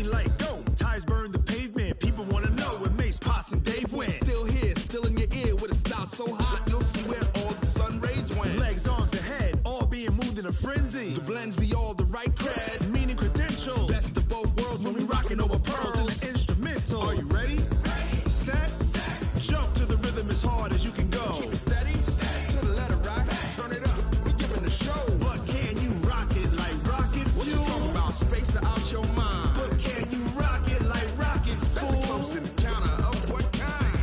light go. Tires burn the pavement. People want to know where Mace, Potts, and Dave went. Still here, still in your ear with a style so hot. You'll see where all the sun rays went. Legs, arms, and head, all being moved in a frenzy. The blends be all the right cred. Meaning credentials. Best of both worlds when we rockin' over pearls in the instrumental. Are you ready? Set. Jump to the rhythm as hard as you can go. Keep it steady. To the letter, right? Turn it up. We giving the show. But can you rock it like rocket fuel? What you talking about? Space out your mind. But can you rock it like rockets, fool? That's a close encounter of what kind?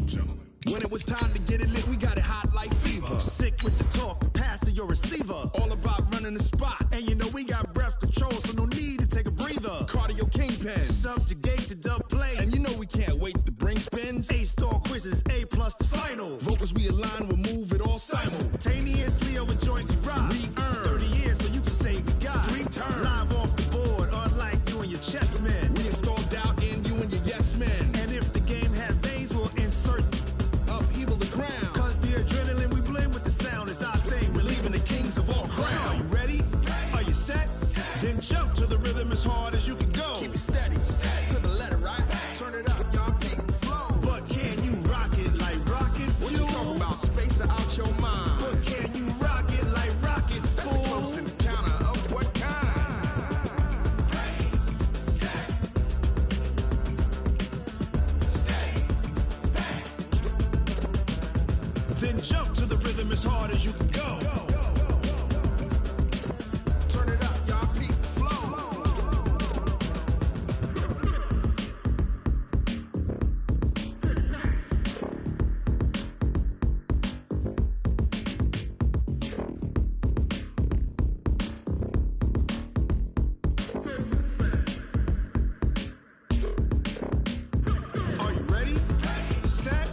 Gentlemen. When it was time to get it lit, we got it hot like fever. Sick with the talk, the pass to your receiver. All about running the spot. And you know we got breath control, so no need to take a breather. Cardio kingpin. Subjugate the dub play. And you know we can't wait to bring spins. A-star quizzes, A+ the final. Vocals we align, we'll move it all simultaneously over joints we rock. We earn 30 years so you can say we got 3 turns. Live off the board, unlike you and your chess men. We install doubt in you and your yes men. And if the game had veins, we'll insert upheaval the ground. Cause the adrenaline we blend with the sound is our thing. We're leaving the kings of all crowns. So are you ready? Are you set? Then jump to the rhythm as hard as you can go. Keep it steady. To the letter, right? Turn it up, y'all peak flow. But can you rock it like rocket fuel? What you talking about? Space out your mind. But can you rock it like rockets, fool? That's a close encounter of what kind? Ready, set, steady, back. Then jump to the rhythm as hard as you can go. Turn it up, y'all peak flow. Are you ready? Set.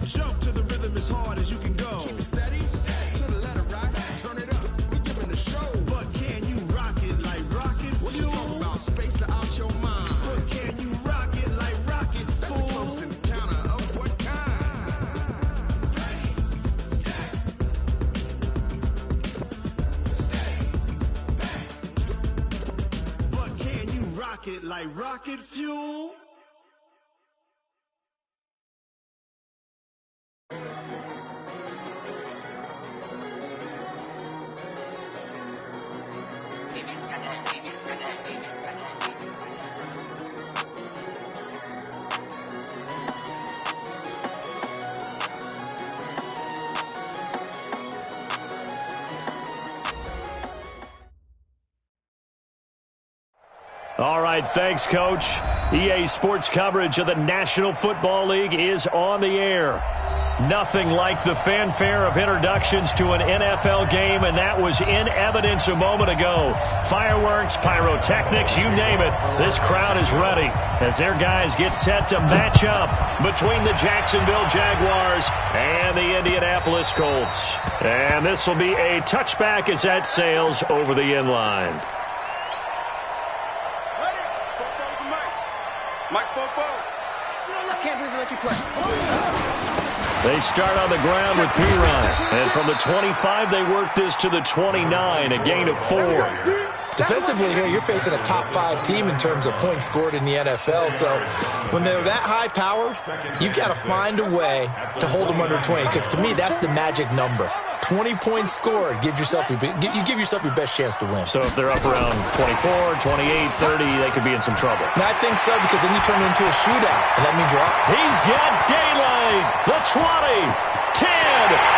Jump to the rhythm as hard as you can go. Keep it steady. To the letter, right? Turn it up. We giving the show. But can you rock it like rocket fuel? What you talking about? Space out your mind. But can you rock it like rockets, fool? That's a close encounter of what kind? Ready, set, steady, back. But can you rock it like rocket fuel? All right, thanks, Coach. EA Sports coverage of the National Football League is on the air. Nothing like the fanfare of introductions to an NFL game, and that was in evidence a moment ago. Fireworks, pyrotechnics, you name it. This crowd is ready as their guys get set to match up between the Jacksonville Jaguars and the Indianapolis Colts. And this will be a touchback as that sails over the end line. Mike Popo. I can't believe they let you play. They start on the ground with Pirine. And from the 25, they work this to the 29, a gain of 4. Defensively here, you're facing a top-5 team in terms of points scored in the NFL. So when they're that high power, you've got to find a way to hold them under 20. Because to me, that's the magic number. 20 points scored, you give yourself your best chance to win. So if they're up around 24, 28, 30, they could be in some trouble. And I think so, because then you turn it into a shootout, and that means you're up. He's got daylight. The 20, 10,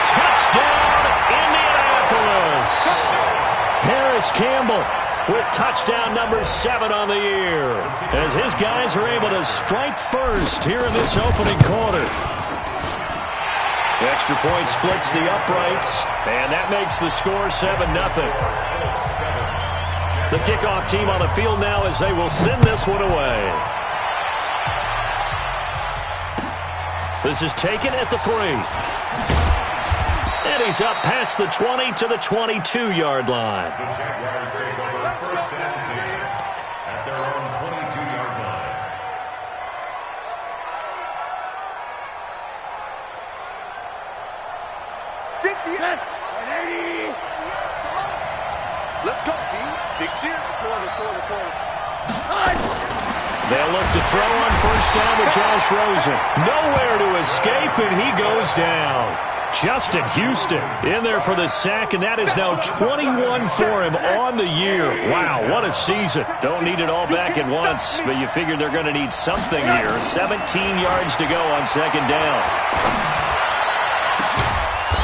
touchdown, Indianapolis. Harris Campbell with touchdown number 7 on the year, as his guys are able to strike first here in this opening quarter. The extra point splits the uprights, and that makes the score 7-0. The kickoff team on the field now as they will send this one away. This is taken at the 3. And he's up past the 20 to the 22-yard line. The Jaguars take over first and 10 at their own 22-yard line. Let's go, team. They'll look to throw on first down with Josh Rosen. Nowhere to escape, and he goes down. Justin Houston in there for the sack, and that is now 21 for him on the year. Wow, what a season. Don't need it all back at once, but you figure they're going to need something here. 17 yards to go on second down.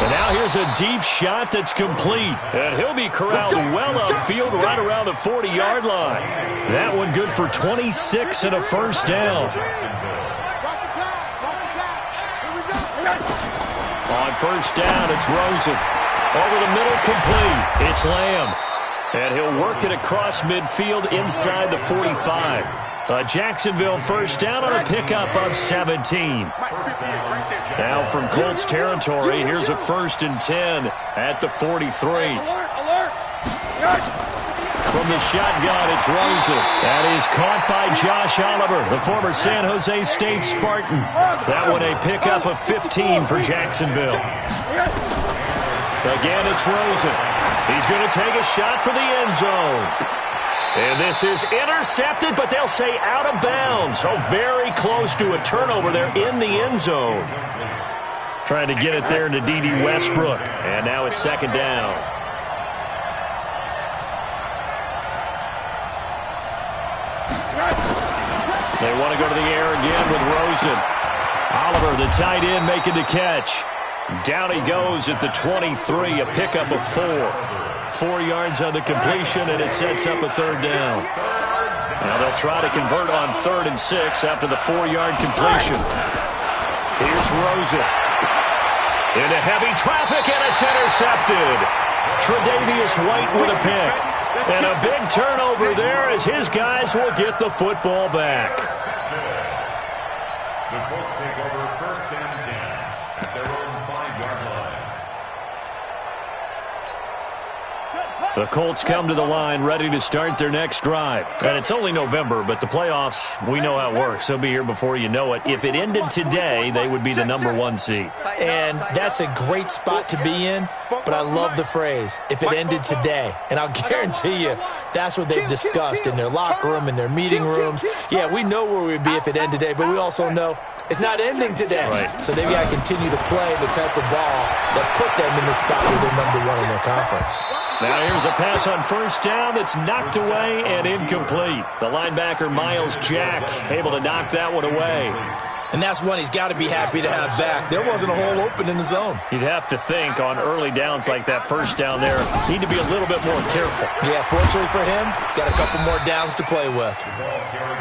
And now here's a deep shot that's complete. And he'll be corralled well upfield right around the 40-yard line. That one good for 26 and a first down. On first down, it's Rosen. Over the middle, complete. It's Lamb. And he'll work it across midfield inside the 45. Jacksonville first down on a pickup of 17. Now from Colts territory, here's a 1st and 10 at the 43. From the shotgun, it's Rosen. That is caught by Josh Oliver, the former San Jose State Spartan. That one a pickup of 15 for Jacksonville. Again, it's Rosen. He's going to take a shot for the end zone. And this is intercepted, but they'll say out of bounds. Oh, very close to a turnover there in the end zone. Trying to get it there to D.D. Westbrook. And now it's second down. They want to go to the air again with Rosen. Oliver, the tight end, making the catch. Down he goes at the 23, a pickup of 4. 4 yards on the completion, and it sets up a third down. Now they'll try to convert on 3rd and 6 after the 4-yard completion. Here's Rosen. Into heavy traffic, and it's intercepted. Tre'Davious White with a pick. And a big turnover there as his guys will get the football back. The Colts take over 1st and 10 at their own 5-yard line. The Colts come to the line ready to start their next drive. And it's only November, but the playoffs, we know how it works. They'll be here before you know it. If it ended today, they would be the number 1 seed. And that's a great spot to be in, but I love the phrase, if it ended today. And I'll guarantee you, that's what they've discussed in their locker room, in their meeting rooms. Yeah, we know where we'd be if it ended today, but we also know it's not ending today. Right. So they've got to continue to play the type of ball that put them in the spot where they're number 1 in their conference. Now here's a pass on first down that's knocked away and incomplete. The linebacker, Miles Jack, able to knock that one away. And that's one he's got to be happy to have back. There wasn't a hole open in the zone. You'd have to think on early downs like that first down there, need to be a little bit more careful. Yeah, fortunately for him, got a couple more downs to play with.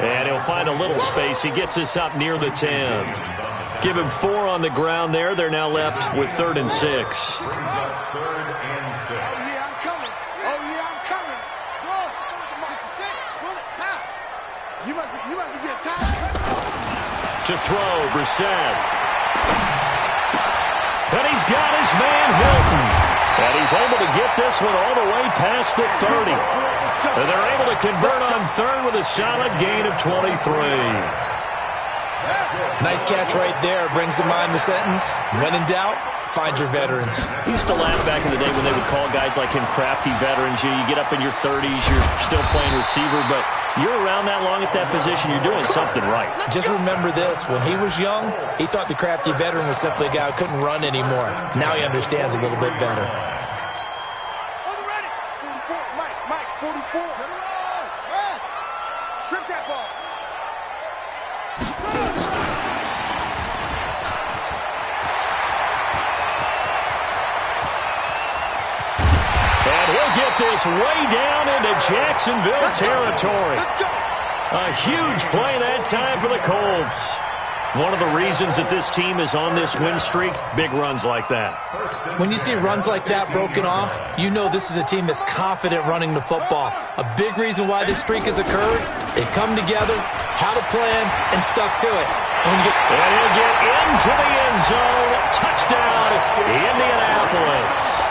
And he'll find a little space. He gets us up near the 10. Give him 4 on the ground there. They're now left with 3rd and 6. To throw, Brissett. And he's got his man, Hilton. And he's able to get this one all the way past the 30. And they're able to convert on 3rd with a solid gain of 23. Nice catch right there. Brings to mind the sentence, when in doubt, find your veterans. I used to laugh back in the day when they would call guys like him crafty veterans. You get up in your 30s, you're still playing receiver, but you're around that long at that position, you're doing something right. Just remember this, when he was young, he thought the crafty veteran was simply a guy who couldn't run anymore. Now he understands a little bit better. Ready. 44, Mike, 44. Strip that ball. And he'll get this way down into Jacksonville territory. A huge play that time for the Colts. One of the reasons that this team is on this win streak, big runs like that. When you see runs like that broken off, you know this is a team that's confident running the football. A big reason why this streak has occurred, they come together, had a plan, and stuck to it. And he'll get into the end zone. Touchdown, Indianapolis.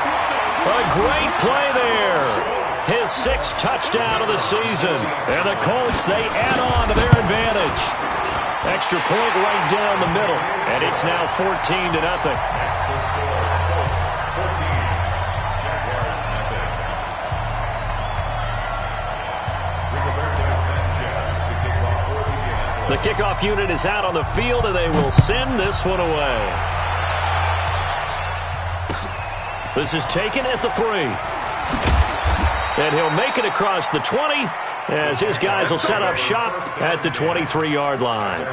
A great play there. His 6th touchdown of the season. And the Colts, they add on to their advantage. Extra point right down the middle. And it's now 14-0. The kickoff unit is out on the field, and they will send this one away. This is taken at the 3. And he'll make it across the 20 as his guys will set up shop at the 23-yard line.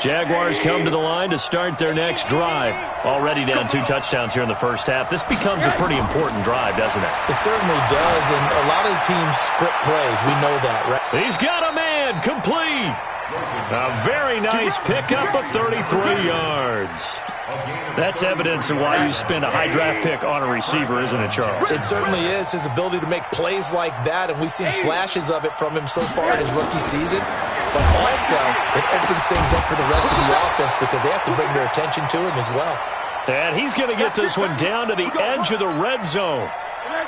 Jaguars come to the line to start their next drive. Already down 2 touchdowns here in the first half. This becomes a pretty important drive, doesn't it? It certainly does, and a lot of the teams script plays. We know that, right? He's got a man complete. A very nice pickup of 33 yards. That's evidence of why you spend a high draft pick on a receiver, isn't it, Charles? It certainly is. His ability to make plays like that, and we've seen flashes of it from him so far in his rookie season. But also, it opens things up for the rest of the offense because they have to bring their attention to him as well. And he's going to get this one down to the edge of the red zone.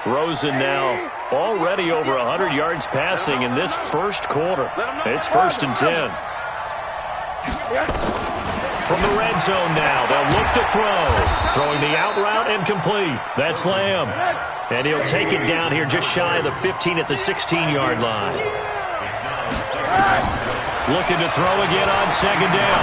Rosen now already over 100 yards passing in this first quarter. It's 1st and 10. From the red zone now, they'll look to throw. Throwing the out route and complete. That's Lamb. And he'll take it down here just shy of the 15 at the 16-yard line. Looking to throw again on 2nd down.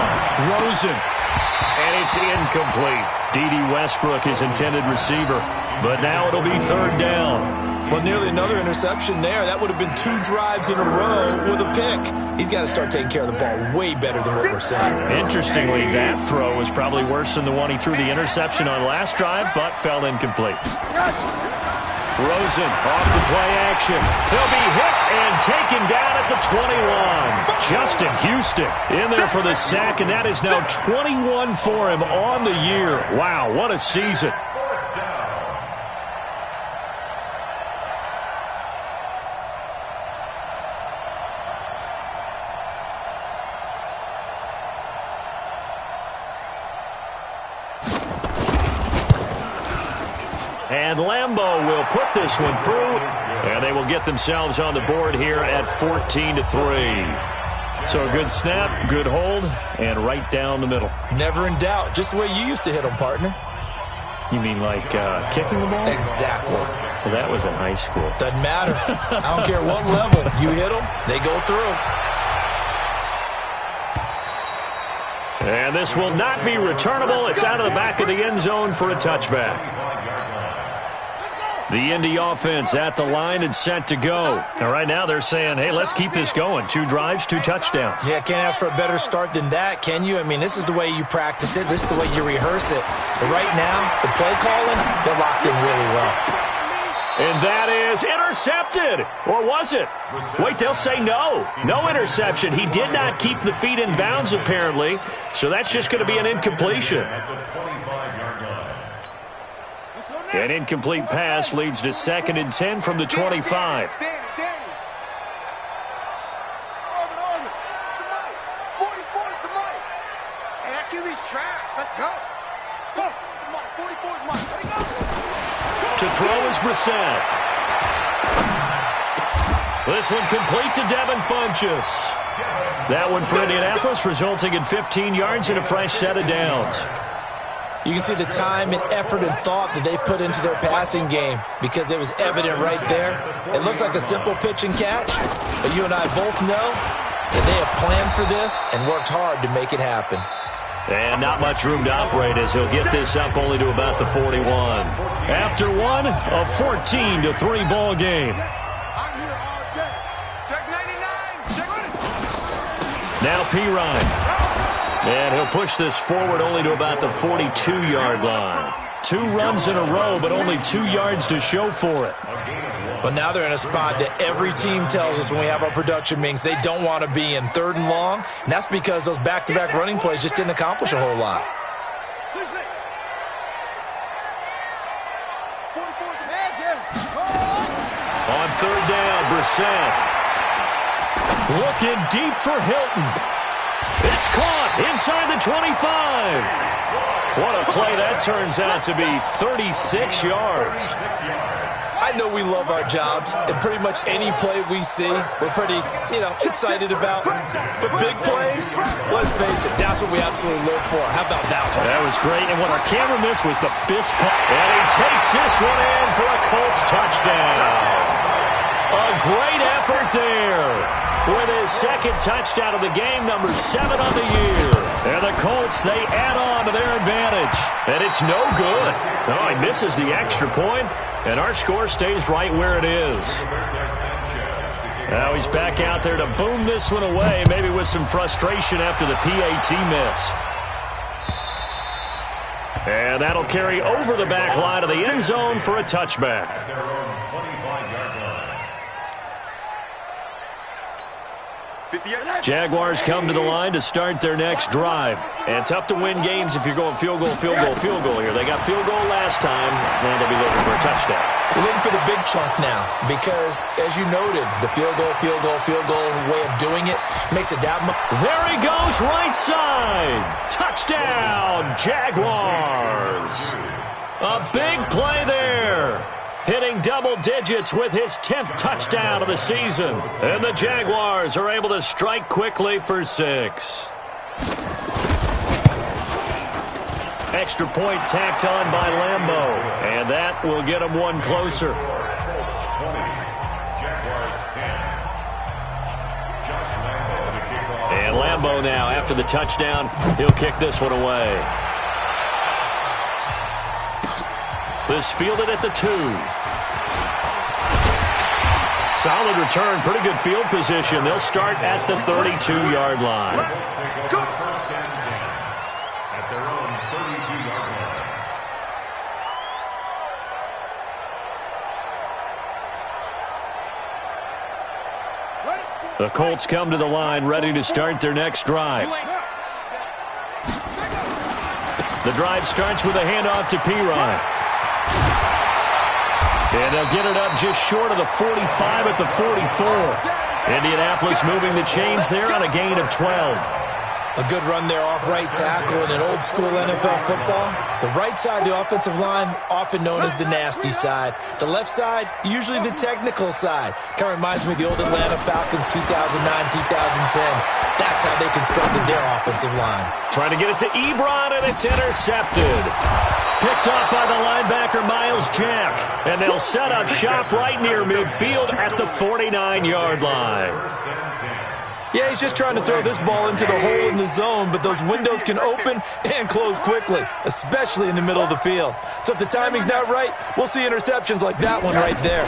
Rosen. And it's incomplete. D.D. Westbrook, his intended receiver. But now it'll be 3rd down. Well, nearly another interception there. That would have been 2 drives in a row with a pick. He's got to start taking care of the ball way better than what we're saying. Interestingly, that throw was probably worse than the one he threw the interception on last drive, but fell incomplete. Rosen off the play action. He'll be hit and taken down at the 21. Justin Houston in there for the sack, and that is now 21 for him on the year. Wow, what a season. And Lambeau will put this one through, and they will get themselves on the board here at 14-3. So a good snap, good hold, and right down the middle. Never in doubt. Just the way you used to hit them, partner. You mean like kicking the ball? Exactly. Well, that was in high school. Doesn't matter. I don't care what level. You hit them, they go through. And this will not be returnable. It's out of the back of the end zone for a touchback. The Indy offense at the line and set to go. Now, right now they're saying, hey, let's keep this going. 2 drives, 2 touchdowns. Yeah, can't ask for a better start than that, can you? I mean, this is the way you practice it. This is the way you rehearse it. But right now, the play calling, they're locked in really well. And that is intercepted. Or was it? Wait, they'll say no. No interception. He did not keep the feet in bounds, apparently. So that's just going to be an incompletion. An incomplete pass leads to 2nd and 10 from the 25. To throw is Brissett. This one complete to Devin Funchess. That one for Indianapolis, resulting in 15 yards and a fresh set of downs. You can see the time and effort and thought that they put into their passing game because it was evident right there. It looks like a simple pitch and catch, but you and I both know that they have planned for this and worked hard to make it happen. And not much room to operate as he'll get this up only to about the 41. After one, a 14-3 ball game. Now Pirine. And he'll push this forward only to about the 42-yard line. 2 runs in a row, but only 2 yards to show for it. But now they're in a spot that every team tells us when we have our production meetings they don't want to be in, 3rd and long. And that's because those back-to-back running plays just didn't accomplish a whole lot. On 3rd down, Brissett. Looking deep for Hilton. It's caught inside the 25. What a play that turns out to be, 36 yards. I know we love our jobs, and pretty much any play we see, we're pretty, excited about. But big plays, let's face it, that's what we absolutely live for. How about that one? That was great, and what our camera missed was the fist pump. And he takes this one in for a Colts touchdown. A great effort there. With his second touchdown of the game, number 7 on the year. And the Colts, they add on to their advantage. And it's no good. Oh, he misses the extra point, and our score stays right where it is. Now he's back out there to boom this one away, maybe with some frustration after the PAT miss. And that'll carry over the back line of the end zone for a touchback. Jaguars come to the line to start their next drive. And tough to win games if you're going field goal here. They got field goal last time, and they'll be looking for a touchdown. We're looking for the big chunk now because, as you noted, the field goal way of doing it makes it that much. There he goes, right side. Touchdown, Jaguars. A big play there. Hitting double digits with his 10th touchdown of the season. And the Jaguars are able to strike quickly for 6. Extra point tacked on by Lambeau. And that will get him one closer. And Lambeau now, after the touchdown, he'll kick this one away. This fielded at the 2. Solid return, pretty good field position. They'll start at the 32-yard line. At their own 32-yard line. The Colts come to the line, ready to start their next drive. The drive starts with a handoff to Pirine. And they'll get it up just short of the 45 at the 44. Indianapolis moving the chains there on a gain of 12. A good run there off right tackle in an old-school NFL football. The right side of the offensive line, often known as the nasty side. The left side, usually the technical side. Kind of reminds me of the old Atlanta Falcons 2009-2010. That's how they constructed their offensive line. Trying to get it to Ebron, and it's intercepted. Picked off by the linebacker, Miles Jack. And they'll set up shop right near midfield at the 49-yard line. Yeah, he's just trying to throw this ball into the hole in the zone, but those windows can open and close quickly, especially in the middle of the field. So if the timing's not right, we'll see interceptions like that one right there.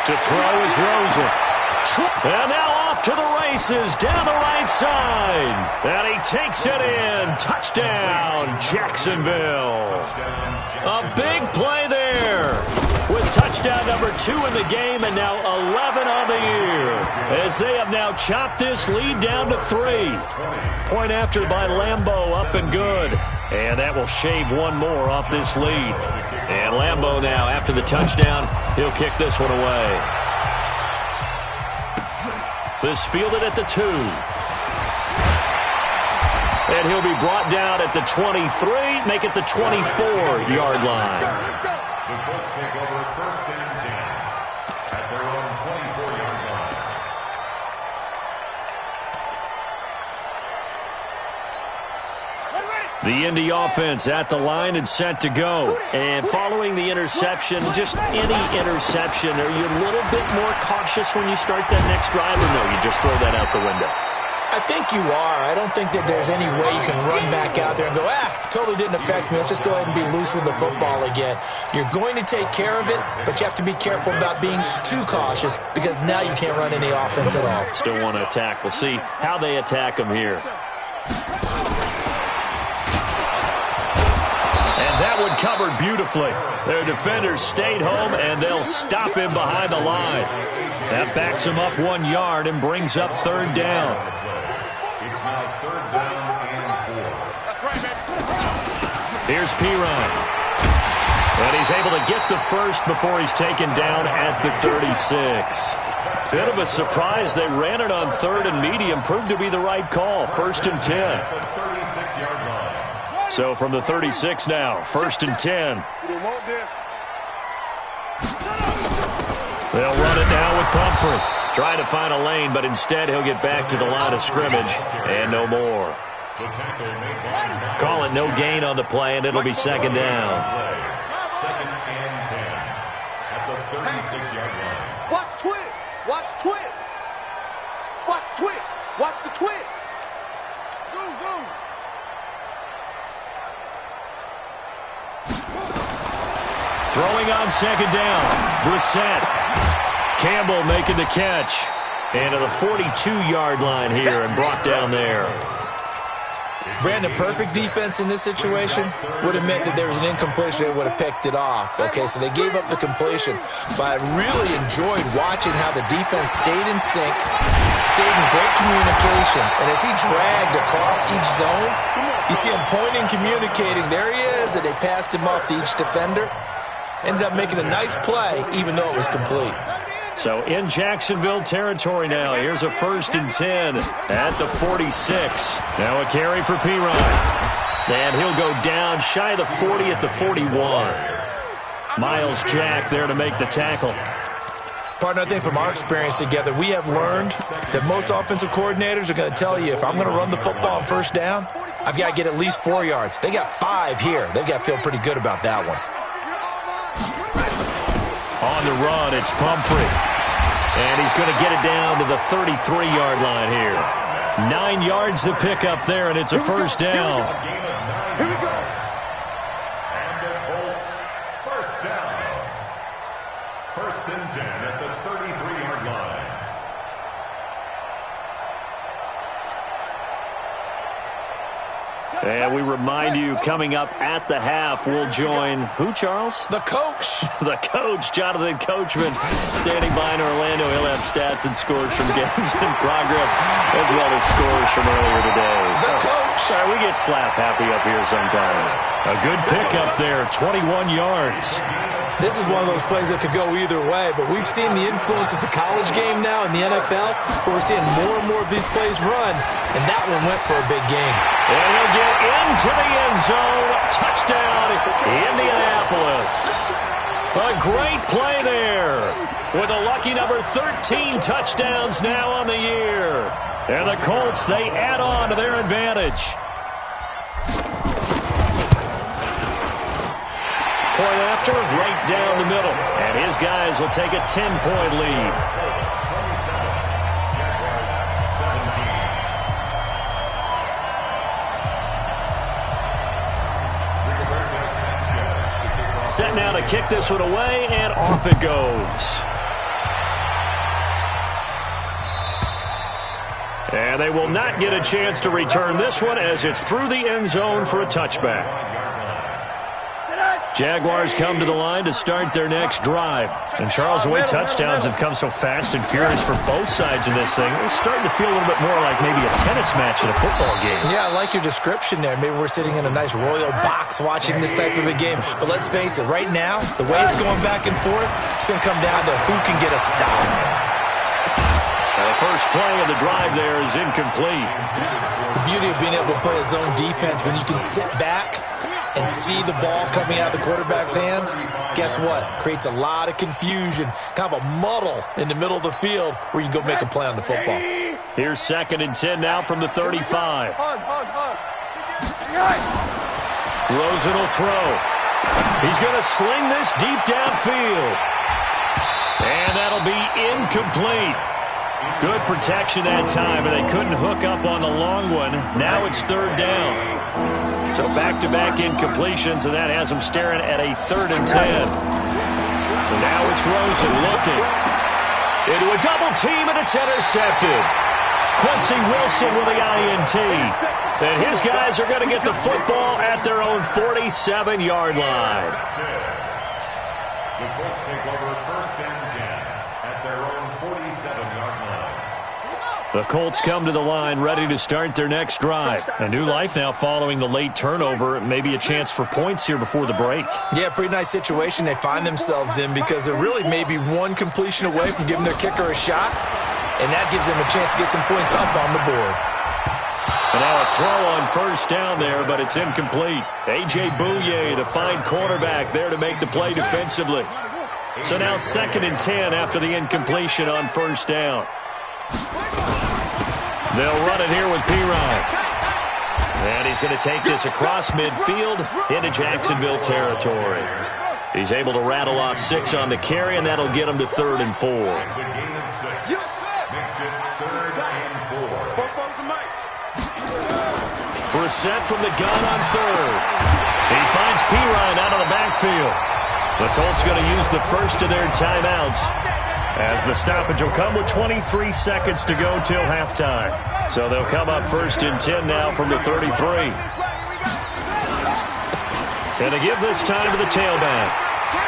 To throw is Rosen. And now off to the races down the right side. And he takes it in. Touchdown, Jacksonville. A big play there. With touchdown number 2 in the game and now 11 on the year. As they have now chopped this lead down to 3. Point after by Lambeau, up and good. And that will shave one more off this lead. And Lambeau now, after the touchdown, he'll kick this one away. This fielded at the 2. And he'll be brought down at the 23, make it the 24-yard line. The Colts take over first and 10 at their own 24-yard line. The Indy offense at the line and set to go. And following the interception, just any interception, are you a little bit more cautious when you start that next drive, or no, you just throw that out the window? I think you are. I don't think that there's any way you can run back out there and go, totally didn't affect me. Let's just go ahead and be loose with the football again. You're going to take care of it, but you have to be careful about being too cautious because now you can't run any offense at all. Still want to attack. We'll see how they attack them here. And that one covered beautifully. Their defenders stayed home, and they'll stop him behind the line. That backs him up 1 yard and brings up 3rd down. It's now 3rd down and 4. That's right, man. Here's Pirine. And he's able to get the first before he's taken down at the 36. Bit of a surprise. They ran it on 3rd and medium. Proved to be the right call. 1st and 10. So from the 36 now, 1st and 10. We don't want this. They'll run it now with Pumphrey. Trying to find a lane, but instead he'll get back to the line of scrimmage and no more. Call it no gain on the play, and it'll be second down. Second and 10 at the 36-yard line. Watch twins. Watch twins. Watch twins. Watch the twins. Zoom, zoom. Throwing on second down. Brissett. Campbell making the catch. And to the 42-yard line here and brought down there. Brandon, perfect defense in this situation would have meant that there was an incompletion. They would have picked it off. Okay, so they gave up the completion. But I really enjoyed watching how the defense stayed in sync, stayed in great communication. And as he dragged across each zone, you see him pointing, communicating. There he is, and they passed him off to each defender. Ended up making a nice play, even though it was complete. So in Jacksonville territory now. Here's a 1st and 10 at the 46. Now a carry for Pirine. And he'll go down shy of the 40 at the 41. Miles Jack there to make the tackle. Partner, I think from our experience together, we have learned that most offensive coordinators are going to tell you, if I'm going to run the football on first down, I've got to get at least 4 yards. They got 5 here. They've got to feel pretty good about that one. On the run, it's Pumphrey. And he's going to get it down to the 33-yard line here. 9 yards to pick up there, and it's a first down. Here we go. And the Colts, first down. 1st and 10 at the 33-yard line. And we remind you, coming up at the half, we'll join who, Charles? The coach. The coach, Jonathan Coachman, standing by in Orlando. He'll have stats and scores from games in progress, as well as scores from earlier today. The coach. Sorry, we get slap happy up here sometimes. A good pickup there, 21 yards. This is one of those plays that could go either way, but we've seen the influence of the college game now in the NFL, where we're seeing more and more of these plays run, and that one went for a big gain. And he'll get into the end zone. Touchdown, Indianapolis. A great play there, with a lucky number 13 touchdowns now on the year. And the Colts, they add on to their advantage. Point after, right down the middle. And his guys will take a 10-point lead. Set now to kick this one away, and off it goes. And they will not get a chance to return this one as it's through the end zone for a touchback. Jaguars come to the line to start their next drive. And, Charles, the way touchdowns have come so fast and furious for both sides of this thing, it's starting to feel a little bit more like maybe a tennis match in a football game. Yeah, I like your description there. Maybe we're sitting in a nice royal box watching this type of a game. But let's face it, right now, the way it's going back and forth, it's going to come down to who can get a stop. The first play of the drive there is incomplete. The beauty of being able to play a zone defense, when you can sit back and see the ball coming out of the quarterback's hands, guess what? Creates a lot of confusion, kind of a muddle in the middle of the field where you can go make a play on the football. Here's 2nd and 10 now from the 35. Rosen will throw. He's going to sling this deep downfield. And that'll be incomplete. Good protection that time, and they couldn't hook up on the long one. Now it's 3rd down. So back-to-back incompletions, and that has them staring at a 3rd and 10. So now it's Rosen looking into a double team, and it's intercepted. Quincy Wilson with the INT. And his guys are going to get the football at their own 47-yard line. The Colts take over 1st and 10 at their own 47-yard line. The Colts come to the line ready to start their next drive. A new life now following the late turnover. Maybe a chance for points here before the break. Yeah, pretty nice situation they find themselves in because they're really maybe one completion away from giving their kicker a shot, and that gives them a chance to get some points up on the board. And now a throw on first down there, but it's incomplete. A.J. Bouye, the fine cornerback, there to make the play defensively. So now 2nd and 10 after the incompletion on first down. They'll run it here with Pirine. And he's going to take this across midfield into Jacksonville territory. He's able to rattle off 6 on the carry, and that'll get him to 3rd and 4. Brissett from the gun on 3rd. He finds Pirine out of the backfield. The Colts going to use the first of their timeouts, as the stoppage will come with 23 seconds to go till halftime. So they'll come up 1st and 10 now from the 33. And to give this time to the tailback.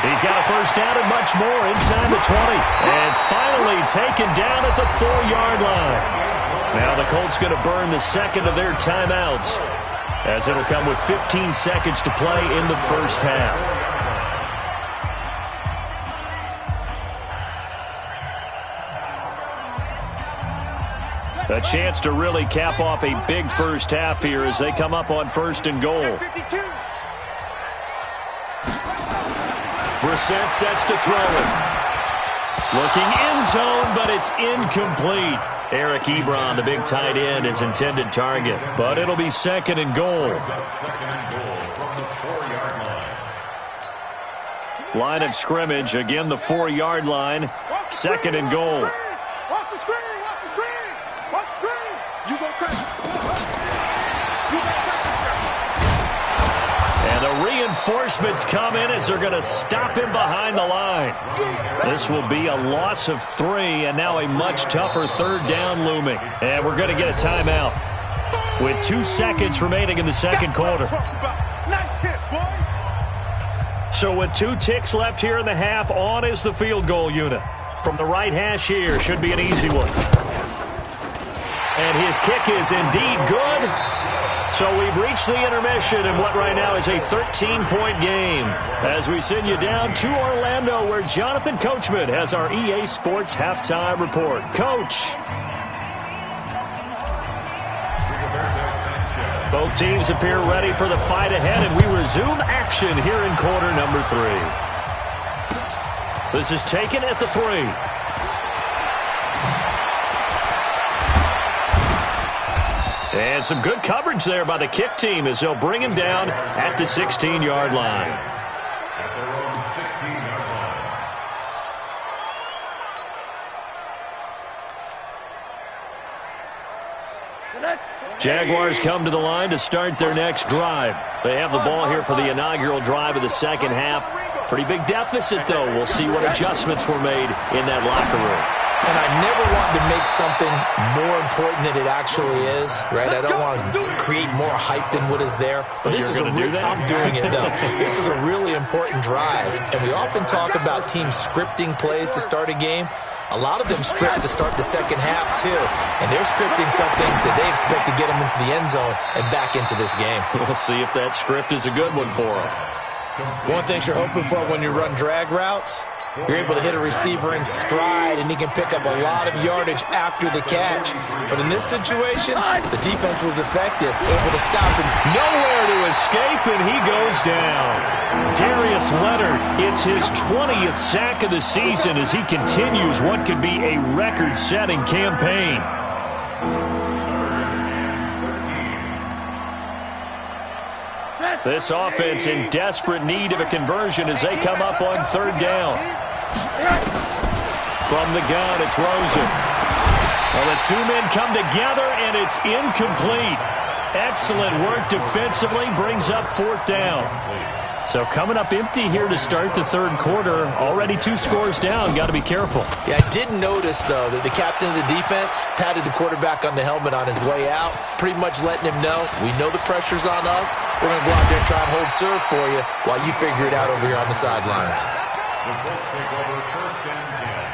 He's got a first down and much more inside the 20. And finally taken down at the 4-yard line. Now the Colts going to burn the second of their timeouts, as it'll come with 15 seconds to play in the first half. A chance to really cap off a big first half here as they come up on 1st and goal. Brissett sets to throw it. Looking end zone, but it's incomplete. Eric Ebron, the big tight end, is intended target, but it'll be 2nd and goal. Line of scrimmage, again the 4-yard line, 2nd and goal. Watch the screen! Watch the screen! Watch the screen! You go crazy! And the reinforcements come in as they're going to stop him behind the line. This will be a loss of 3, and now a much tougher 3rd down looming. And we're going to get a timeout with 2 seconds remaining in the second quarter. Nice hit, boy! So with 2 ticks left here in the half, on is the field goal unit. From the right hash here, should be an easy one. And his kick is indeed good. So we've reached the intermission in what right now is a 13-point game, as we send you down to Orlando, where Jonathan Coachman has our EA Sports halftime report. Coach. Both teams appear ready for the fight ahead, and we resume action here in quarter number 3. This is taken at the 3. And some good coverage there by the kick team as they'll bring him down at the 16-yard line. At their own 16-yard line. Jaguars come to the line to start their next drive. They have the ball here for the inaugural drive of the second half. Pretty big deficit, though. We'll see what adjustments were made in that locker room. And I never wanted to make something more important than it actually is, right? I don't want to create more hype than what is there. But this is I'm doing it, though. This is a really important drive. And we often talk about teams scripting plays to start a game. A lot of them script to start the second half, too. And they're scripting something that they expect to get them into the end zone and back into this game. We'll see if that script is a good one for them. One thing you're hoping for when you run drag routes, you're able to hit a receiver in stride, and he can pick up a lot of yardage after the catch. But in this situation, the defense was effective, able to stop him. Nowhere to escape, and he goes down. Darius Leonard, it's his 20th sack of the season as he continues what could be a record-setting campaign. This offense in desperate need of a conversion as they come up on 3rd down. From the gun, it's Rosen. Well, the 2 men come together, and it's incomplete. Excellent work defensively, brings up 4th down. So coming up empty here to start the 3rd quarter. Already 2 scores down. Got to be careful. Yeah, I did notice, though, that the captain of the defense patted the quarterback on the helmet on his way out, pretty much letting him know, we know the pressure's on us. We're going to go out there and try and hold serve for you while you figure it out over here on the sidelines. The Colts take over 1st and 10.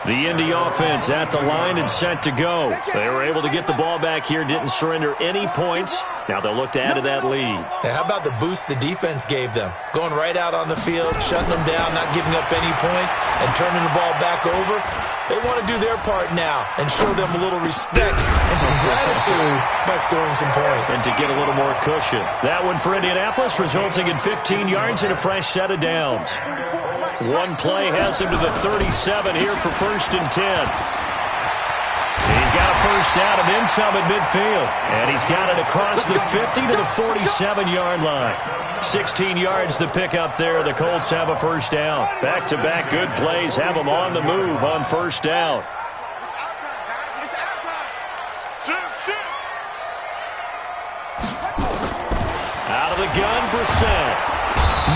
The Indy offense at the line and set to go. They were able to get the ball back here, didn't surrender any points. Now they'll look to add to that lead. Now, how about the boost the defense gave them? Going right out on the field, shutting them down, not giving up any points, and turning the ball back over. They want to do their part now and show them a little respect and some gratitude by scoring some points. And to get a little more cushion. That one for Indianapolis, resulting in 15 yards and a fresh set of downs. One play has him to the 37 here for 1st and 10. He's got a first down and then some at midfield. And he's got it across the 50 to the 47-yard line. 16 yards to pick up there. The Colts have a first down. Back-to-back good plays have them on the move on first down. Out of the gun, Brissett.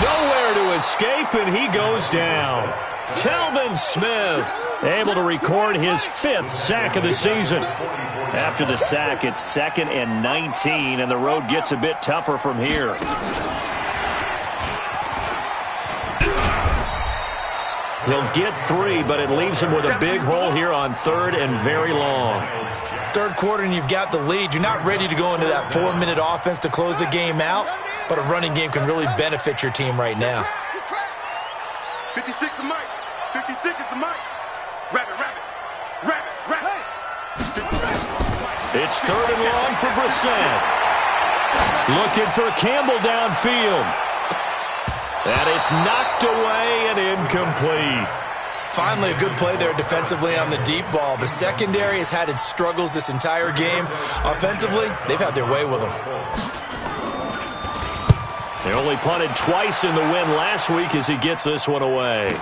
Nowhere to escape, and he goes down. Telvin Smith able to record his 5th sack of the season. After the sack, it's 2nd and 19, and the road gets a bit tougher from here. He'll get 3, but it leaves him with a big hole here on 3rd and very long. Third quarter and you've got the lead. You're not ready to go into that 4-minute offense to close the game out, but a running game can really benefit your team right now. 56 is Mike. 56 is the Mike. Rabbit. It's 3rd and long for Brissett. Looking for Campbell downfield. And it's knocked away and incomplete. Finally, a good play there defensively on the deep ball. The secondary has had its struggles this entire game. Offensively, they've had their way with them. They only punted twice in the win last week as he gets this one away.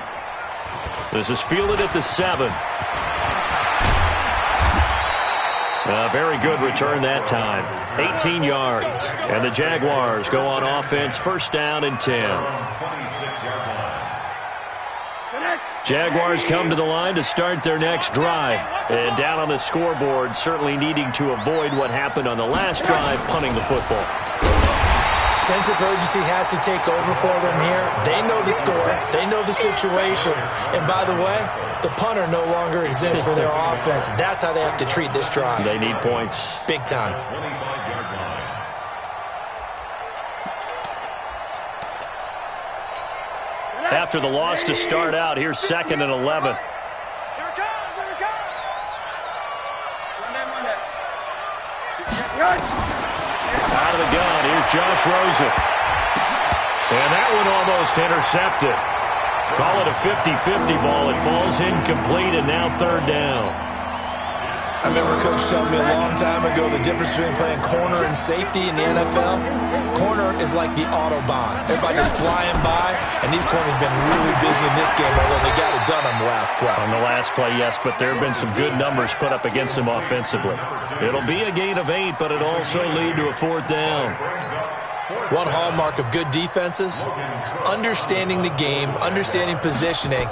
This is fielded at the 7. A very good return that time. 18 yards. And the Jaguars go on offense, 1st down and 10. Jaguars come to the line to start their next drive. And down on the scoreboard, certainly needing to avoid what happened on the last drive, punting the football. Sense of urgency has to take over for them here. They know the score. They know the situation. And by the way, the punter no longer exists for their offense. That's how they have to treat this drive. They need points. Big time. After the loss to start out, here's 2nd and 11. Out of the gun, here's Josh Rosen. And that one almost intercepted. Call it a 50-50 ball. It falls incomplete, and now 3rd down. I remember Coach telling me a long time ago the difference between playing corner and safety in the NFL. Corner is like the Autobahn. Everybody just flying by, and these corners have been really busy in this game, although they got it done on the last play. On the last play, yes, but there have been some good numbers put up against them offensively. It'll be a gain of 8, but it'll also lead to a 4th down. One hallmark of good defenses is understanding the game, understanding positioning,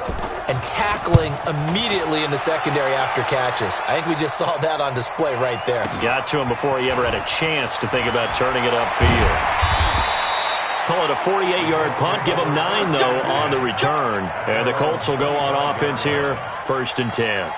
and tackling immediately in the secondary after catches. I think we just saw that on display right there. Got to him before he ever had a chance to think about turning it upfield. Call it a 48-yard punt. Give them 9, though, on the return. And the Colts will go on offense here, 1st and 10.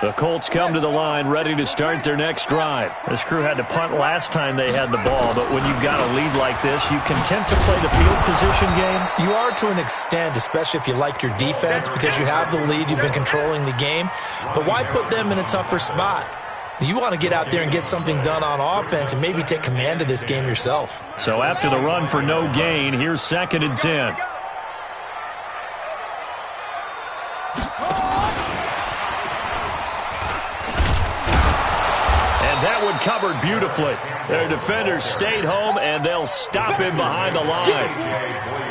The Colts come to the line ready to start their next drive. This crew had to punt last time they had the ball, but when you've got a lead like this, you content to play the field position game? You are to an extent, especially if you like your defense, because you have the lead, you've been controlling the game. But why put them in a tougher spot? You want to get out there and get something done on offense and maybe take command of this game yourself. So after the run for no gain, here's 2nd and 10. That one covered beautifully. Their defenders stayed home, and they'll stop him behind the line.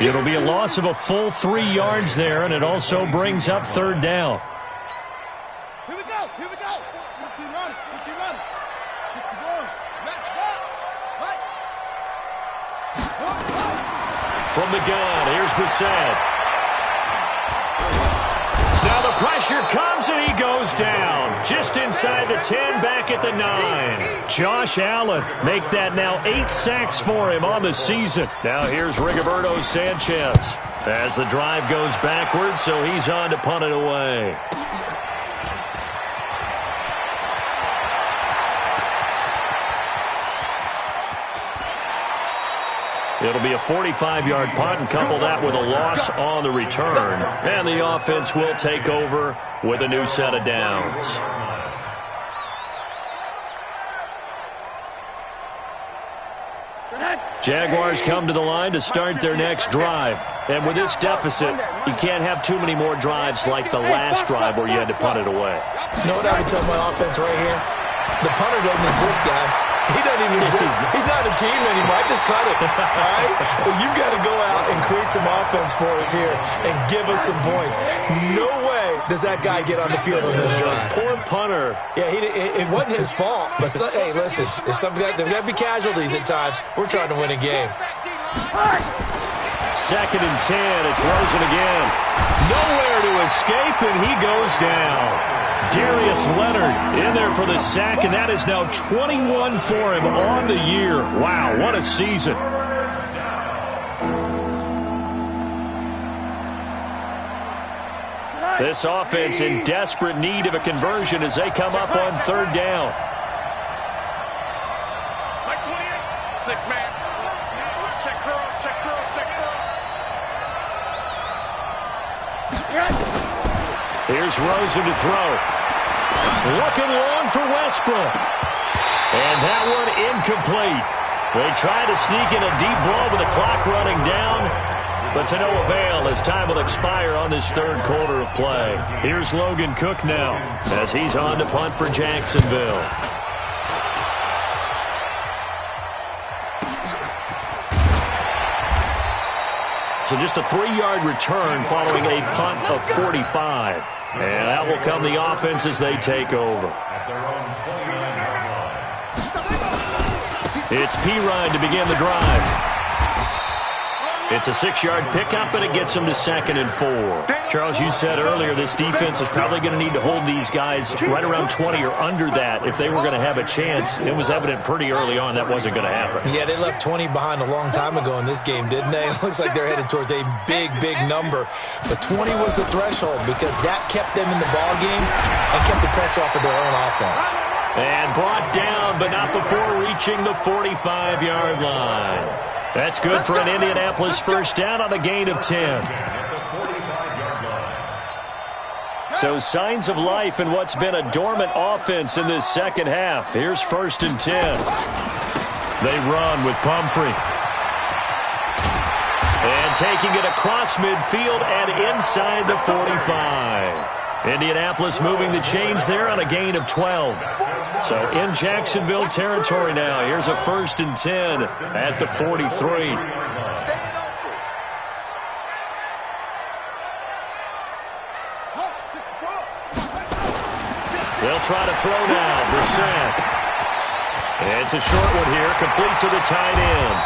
It'll be a loss of a full 3 yards there, and it also brings up 3rd down. Here we go. Keep running. Keep going. Match box. Right. From the gun, here's Brissett. Now the pressure comes, and he goes down. Just inside the 10, back at the 9. Josh Allen make that now 8 sacks for him on the season. Now here's Rigoberto Sanchez as the drive goes backwards, so he's on to punt it away. It'll be a 45-yard punt, and couple that with a loss on the return. And the offense will take over with a new set of downs. Jaguars come to the line to start their next drive. And with this deficit, you can't have too many more drives like the last drive where you had to punt it away. You know what I would tell my offense right here? The punter doesn't exist, guys. He doesn't even exist. He's not a team anymore. I just cut it. All right? So you've got to go out and create some offense for us here and give us some points. No way does that guy get on the field on this drive. Poor punter. Yeah, it wasn't his fault. But, hey, listen, there's got to be casualties at times. We're trying to win a game. 2nd and 10. It's Rosen again. Nowhere to escape, and he goes down. Darius Leonard in there for the sack, and that is now 21 for him on the year. Wow, what a season. This offense in desperate need of a conversion as they come up on 3rd down. Like 28, 6-man. Check curls, check curls, check curls. Here's Rosen to throw. Looking long for Westbrook. And that one incomplete. They try to sneak in a deep ball with the clock running down, but to no avail as time will expire on this 3rd quarter of play. Here's Logan Cook now as he's on to punt for Jacksonville. So just a 3-yard return following a punt of 45. And that will come the offense as they take over. It's Pirine to begin the drive. It's a 6-yard pickup, and it gets them to 2nd and 4. Charles, you said earlier this defense is probably going to need to hold these guys right around 20 or under that if they were going to have a chance. It was evident pretty early on that wasn't going to happen. Yeah, they left 20 behind a long time ago in this game, didn't they? It looks like they're headed towards a big, big number. But 20 was the threshold because that kept them in the ball game and kept the pressure off of their own offense. And brought down, but not before reaching the 45-yard line. That's good for an Indianapolis first down on the gain of 10. So signs of life in what's been a dormant offense in this second half. Here's 1st and 10. They run with Pumphrey. And taking it across midfield and inside the 45. Indianapolis moving the chains there on a gain of 12. So in Jacksonville territory now. Here's a 1st and 10 at the 43. They'll try to throw now. Brissett. It's a short one here, complete to the tight end.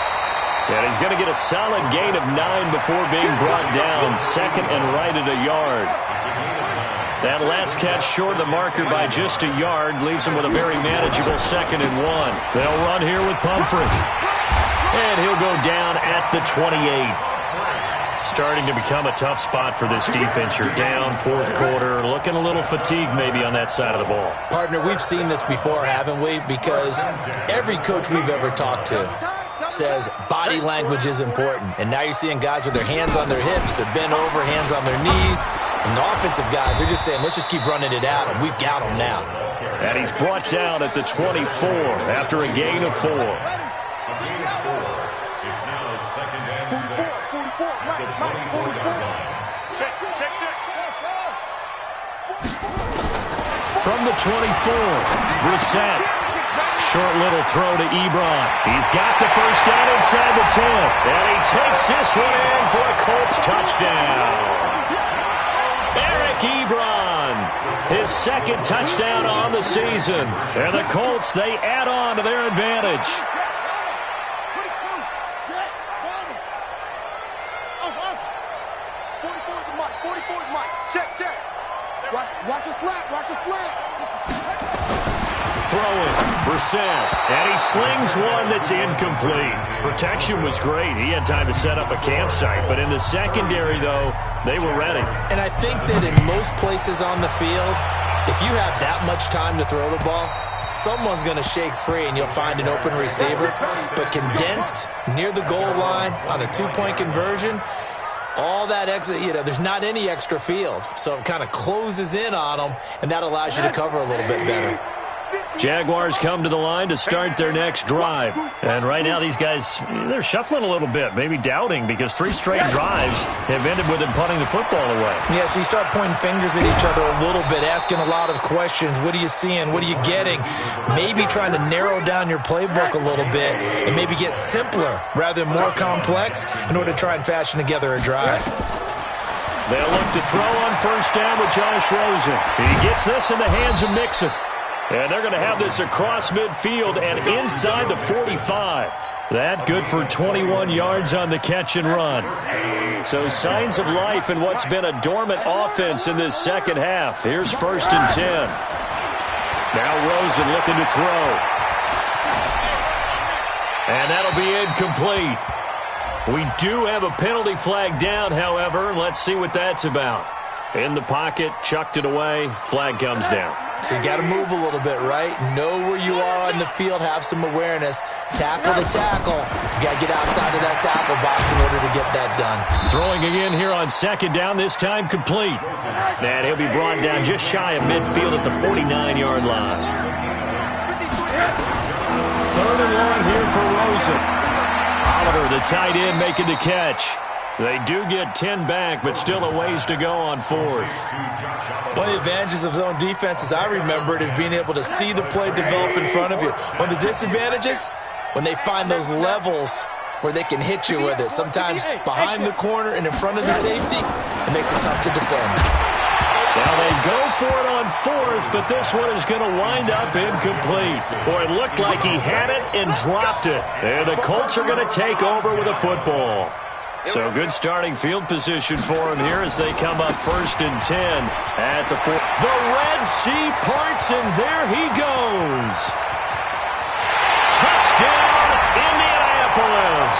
And he's going to get a solid gain of 9 before being brought down. 2nd and right at a yard. That last catch short of the marker by just a yard leaves him with a very manageable 2nd and 1. They'll run here with Pumphrey. And he'll go down at the 28. Starting to become a tough spot for this defense. You're down 4th quarter, looking a little fatigued maybe on that side of the ball. Partner, we've seen this before, haven't we? Because every coach we've ever talked to says body language is important. And now you're seeing guys with their hands on their hips, they're bent over, hands on their knees. And the offensive guys are just saying, let's just keep running it out, and we've got them now. And he's brought down at the 24 after a gain of 4. It's now 2nd and 6. From the 24, Brissett. Short little throw to Ebron. He's got the first down inside the 10. And he takes this one in for a Colts touchdown. Eric Ebron, his 2nd touchdown on the season. And the Colts, they add on to their advantage. Watch a slant, watch a slant. Throwing, Brissett, and he slings one that's incomplete. Protection was great. He had time to set up a campsite, but in the secondary, though, they were ready. And I think that in most places on the field, if you have that much time to throw the ball, someone's going to shake free and you'll find an open receiver. But condensed near the goal line on a two-point conversion, all that extra, there's not any extra field. So it kind of closes in on them, and that allows you to cover a little bit better. Jaguars come to the line to start their next drive. And right now these guys, they're shuffling a little bit, maybe doubting, because 3 straight drives have ended with them punting the football away. Yeah, so you start pointing fingers at each other a little bit, asking a lot of questions. What are you seeing? What are you getting? Maybe trying to narrow down your playbook a little bit and maybe get simpler rather than more complex in order to try and fashion together a drive. They'll look to throw on first down with Josh Rosen. He gets this in the hands of Mixon. And they're going to have this across midfield and inside the 45. That good for 21 yards on the catch and run. So signs of life in what's been a dormant offense in this second half. Here's 1st and 10. Now Rosen looking to throw. And that'll be incomplete. We do have a penalty flag down, however. Let's see what that's about. In the pocket, chucked it away. Flag comes down. So you got to move a little bit, right? Know where you are on the field, have some awareness. Tackle to tackle. You got to get outside of that tackle box in order to get that done. Throwing again here on 2nd down, this time complete. And he'll be brought down just shy of midfield at the 49-yard line. 3rd and long here for Rosen. Oliver, the tight end, making the catch. They do get 10 back, but still a ways to go on 4th. One of the advantages of zone defense, as I remember it, is being able to see the play develop in front of you. One of the disadvantages, when they find those levels where they can hit you with it, sometimes behind the corner and in front of the safety, it makes it tough to defend. Now they go for it on 4th, but this one is going to wind up incomplete. Boy, it looked like he had it and dropped it. And the Colts are going to take over with a football. So good starting field position for him here as they come up 1st and 10 at the 4. The Red Sea parts, and there he goes. Touchdown, Indianapolis.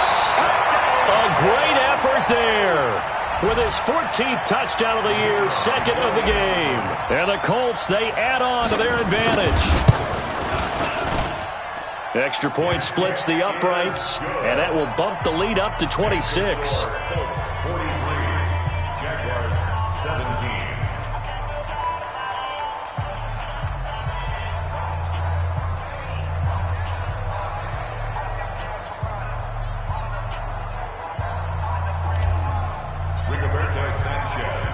A great effort there. With his 14th touchdown of the year, 2nd of the game. And the Colts, they add on to their advantage. Extra point splits the uprights, and that will bump the lead up to 26. Colts 43, Jaguars 17.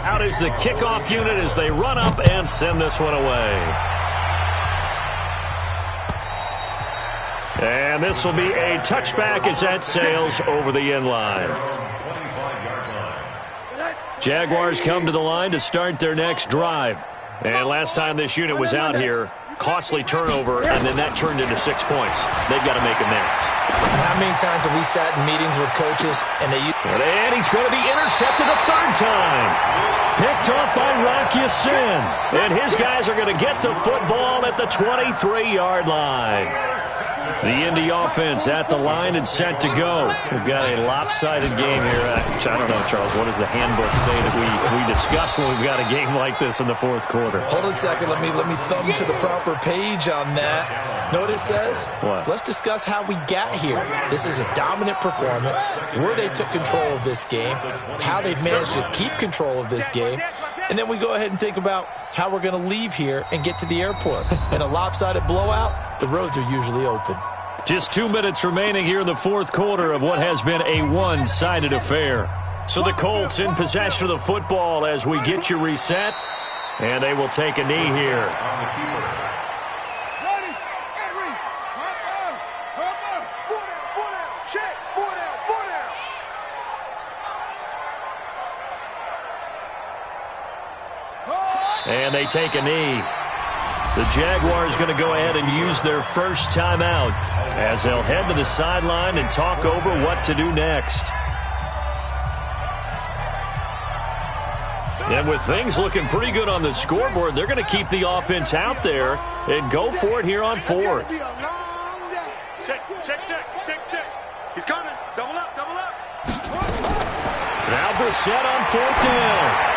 Out is the kickoff unit as they run up and send this one away. And this will be a touchback as that sails over the end line. Jaguars come to the line to start their next drive. And last time this unit was out here, costly turnover, and then that turned into 6 points. They've got to make amends. And how many times have we sat in meetings with coaches and and he's going to be intercepted a 3rd time. Picked off by Rock Ya-Sin. And his guys are going to get the football at the 23-yard line. The Indy offense at the line and set to go. We've got a lopsided game here. I don't know, Charles, what does the handbook say that we discuss when we've got a game like this in the 4th quarter? Hold on a second. Let me thumb to the proper page on that. Know what it says? What? Let's discuss how we got here. This is a dominant performance, where they took control of this game, how they've managed to keep control of this game, and then we go ahead and think about how we're going to leave here and get to the airport. In a lopsided blowout, the roads are usually open. Just 2 minutes remaining here in the 4th quarter of what has been a one-sided affair. So the Colts in possession of the football as we get you reset, and they will take a knee here. And they take a knee. The Jaguars going to go ahead and use their first timeout as they'll head to the sideline and talk over what to do next. And with things looking pretty good on the scoreboard, they're going to keep the offense out there and go for it here on 4th. Check. He's coming. Double up. Now Brissett on 4th down.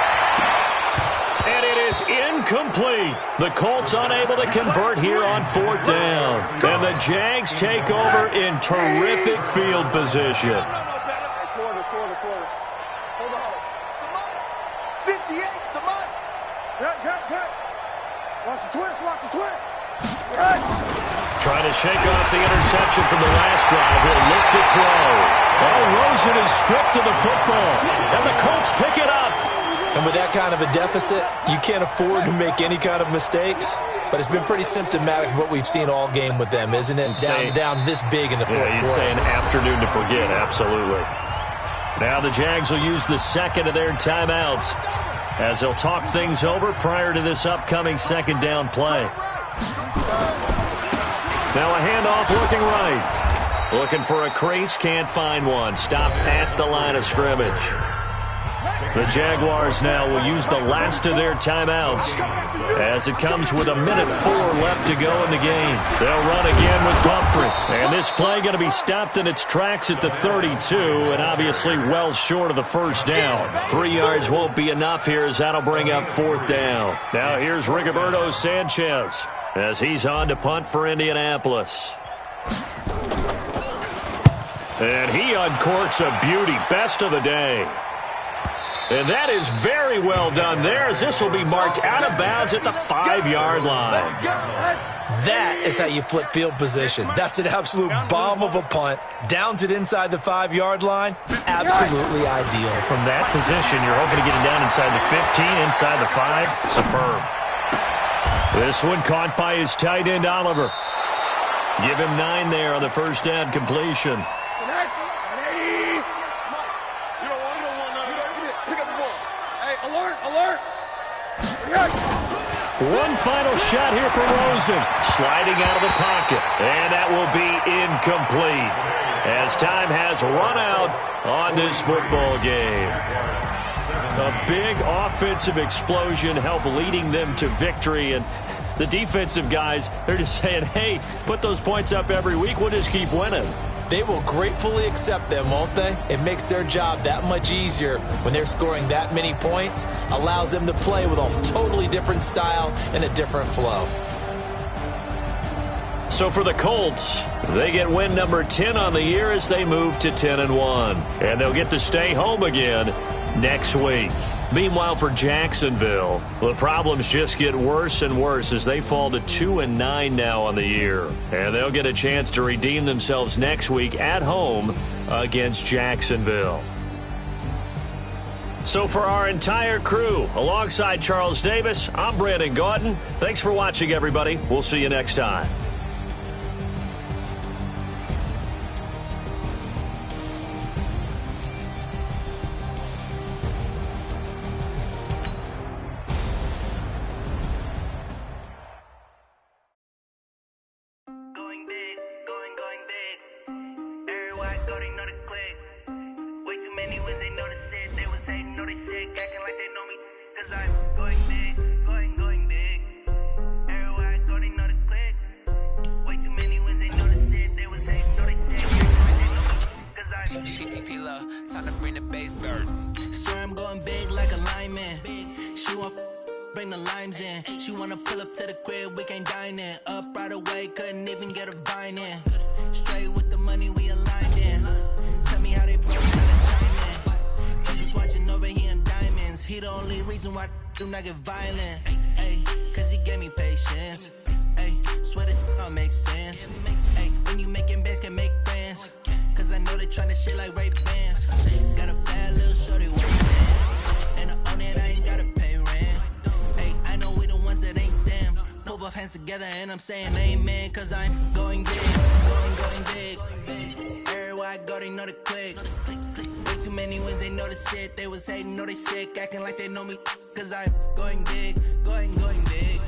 And it is incomplete. The Colts unable to convert here on 4th down. And the Jags take over in terrific field position. Quarter. Hold on. 58, the money. Good. Watch the twist. Right. Trying to shake off the interception from the last drive. He'll look to throw. Oh, Rosen is stripped to the football. And the Colts pick it up. And with that kind of a deficit, you can't afford to make any kind of mistakes. But it's been pretty symptomatic of what we've seen all game with them, isn't it? Down this big in the fourth quarter. You'd say an afternoon to forget, absolutely. Now the Jags will use the second of their timeouts as they'll talk things over prior to this upcoming second down play. Now a handoff looking right. Looking for a crease, can't find one. Stopped at the line of scrimmage. The Jaguars now will use the last of their timeouts as it comes with 1:04 left to go in the game. They'll run again with Pumphrey. And this play going to be stopped in its tracks at the 32 and obviously well short of the first down. 3 yards won't be enough here as that'll bring up 4th down. Now here's Rigoberto Sanchez as he's on to punt for Indianapolis. And he uncorks a beauty. Best of the day. And that is very well done there as this will be marked out of bounds at the 5-yard line. That is how you flip field position. That's an absolute bomb of a punt. Downs it inside the 5-yard line. Absolutely ideal. From that position, you're hoping to get it down inside the 15, inside the 5. Superb. This one caught by his tight end, Oliver. Give him 9 there on the first down completion. Alert! One final shot here for Rosen. Sliding out of the pocket. And that will be incomplete as time has run out on this football game. A big offensive explosion helped leading them to victory. And the defensive guys, they're just saying, hey, put those points up every week. We'll just keep winning. They will gratefully accept them, won't they? It makes their job that much easier when they're scoring that many points. Allows them to play with a totally different style and a different flow. So for the Colts, they get win number 10 on the year as they move to 10-1. And they'll get to stay home again next week. Meanwhile, for Jacksonville, the problems just get worse and worse as they fall to 2-9 now on the year. And they'll get a chance to redeem themselves next week at home against Jacksonville. So for our entire crew, alongside Charles Davis, I'm Brandon Gaudin. Thanks for watching, everybody. We'll see you next time. Time to bring the bass bird. Swear I'm going big like a lineman. She want bring the limes in. She wanna pull up to the crib, we can't dine in. Up right away, couldn't even get a vine in. Straight with the money we aligned in. Tell me how they broke, tryna chime in. He's just watching over here in diamonds. He the only reason why I do not get violent. Ay, cause he gave me patience. Ay, swear that all makes sense. Ay, when you making bands can make friends. Cause I know they tryna shit like Ray-Bans. Got a bad little shorty waistband. And I own it, I ain't gotta pay rent. Hey, I know we the ones that ain't them. Move both hands together and I'm saying amen. Cause I'm going big, going big. Everywhere I go, they know the click. Way too many wins, they know the shit. They was hating, know they sick, acting like they know me. Cause I'm going big, going big.